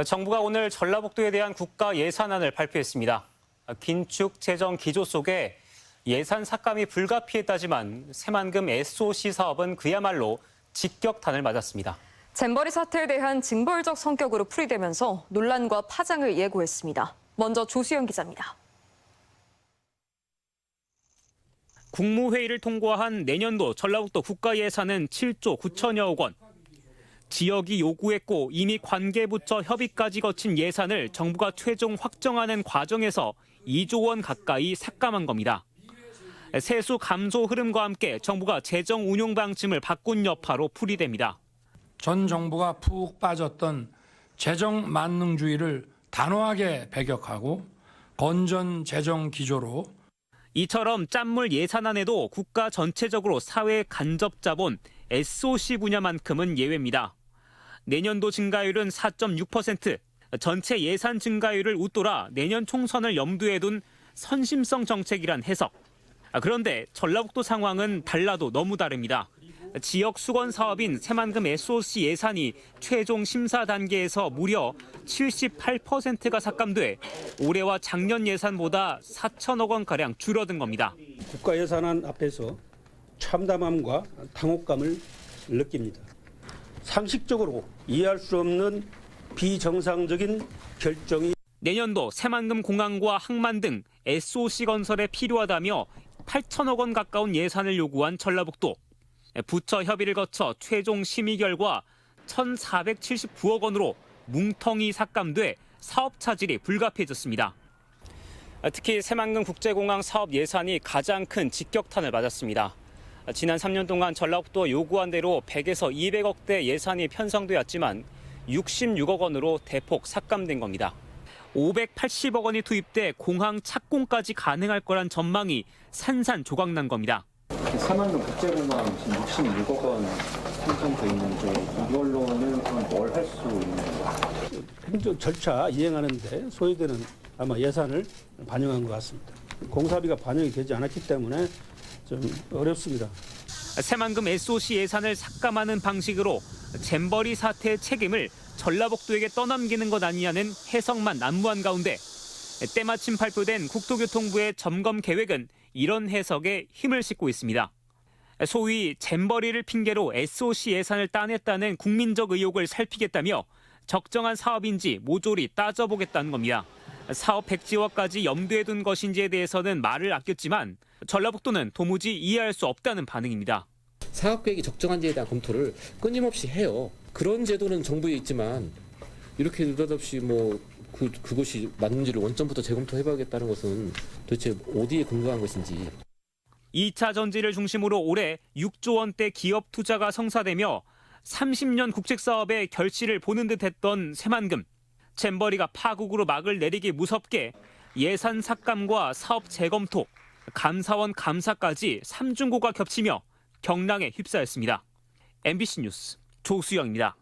정부가 오늘 전라북도에 대한 국가 예산안을 발표했습니다. 긴축 재정 기조 속에 예산 삭감이 불가피했다지만 새만금 SOC 사업은 그야말로 직격탄을 맞았습니다. 잼버리 사태에 대한 징벌적 성격으로 풀이되면서 논란과 파장을 예고했습니다. 먼저 조수영 기자입니다. 국무회의를 통과한 내년도 전라북도 국가 예산은 7조 9천여억 원. 지역이 요구했고 이미 관계부처 협의까지 거친 예산을 정부가 최종 확정하는 과정에서 2조 원 가까이 삭감한 겁니다. 세수 감소 흐름과 함께 정부가 재정 운용 방침을 바꾼 여파로 풀이됩니다. 전 정부가 푹 빠졌던 재정 만능주의를 단호하게 배격하고 건전 재정 기조로 이처럼 짠물 예산안에도 국가 전체적으로 사회 간접 자본 SOC 분야만큼은 예외입니다. 내년도 증가율은 4.6%, 전체 예산 증가율을 웃돌아 내년 총선을 염두에 둔 선심성 정책이란 해석. 그런데 전라북도 상황은 달라도 너무 다릅니다. 지역 수건 사업인 새만금 SOC 예산이 최종 심사 단계에서 무려 78%가 삭감돼 올해와 작년 예산보다 4천억 원가량 줄어든 겁니다. 국가 예산안 앞에서 참담함과 당혹감을 느낍니다. 상식적으로 이해할 수 없는 비정상적인 결정이 내년도 새만금 공항과 항만 등 SOC 건설에 필요하다며 8천억 원 가까운 예산을 요구한 전라북도. 부처 협의를 거쳐 최종 심의 결과 1,479억 원으로 뭉텅이 삭감돼 사업 차질이 불가피해졌습니다. 특히 새만금 국제공항 사업 예산이 가장 큰 직격탄을 맞았습니다. 지난 3년 동안 전라북도 요구한 대로 100에서 200억대 예산이 편성되었지만 66억 원으로 대폭 삭감된 겁니다. 580억 원이 투입돼 공항 착공까지 가능할 거란 전망이 산산조각난 겁니다. 새만금 국제공항 지금 66억 원 편성돼 있는데 이걸로는 뭘 할 수 있는 건가요? 행정 절차 이행하는데 소요되는 아마 예산을 반영한 것 같습니다. 공사비가 반영이 되지 않았기 때문에 좀 어렵습니다. 새만금 SOC 예산을 삭감하는 방식으로 잼버리 사태의 책임을 전라북도에게 떠넘기는 것 아니냐는 해석만 난무한 가운데 때마침 발표된 국토교통부의 점검 계획은 이런 해석에 힘을 싣고 있습니다. 소위 잼버리를 핑계로 SOC 예산을 따냈다는 국민적 의혹을 살피겠다며 적정한 사업인지 모조리 따져보겠다는 겁니다. 사업 백지화까지 염두에 둔 것인지에 대해서는 말을 아꼈지만 전라북도는 도무지 이해할 수 없다는 반응입니다. 사업 계획이 적정한지에 대한 검토를 끊임없이 해요. 그런 제도는 정부에 있지만 이렇게 느닷없이 그것이 맞는지를 원점부터 재검토해봐야겠다는 것은 도대체 어디에 근거한 것인지. 2차 전지를 중심으로 올해 6조 원대 기업 투자가 성사되며 30년 국책사업의 결실을 보는 듯했던 새만금. 잼버리가 파국으로 막을 내리기 무섭게 예산 삭감과 사업 재검토, 감사원 감사까지 삼중고가 겹치며 경랑에 휩싸였습니다. MBC 뉴스 조수영입니다.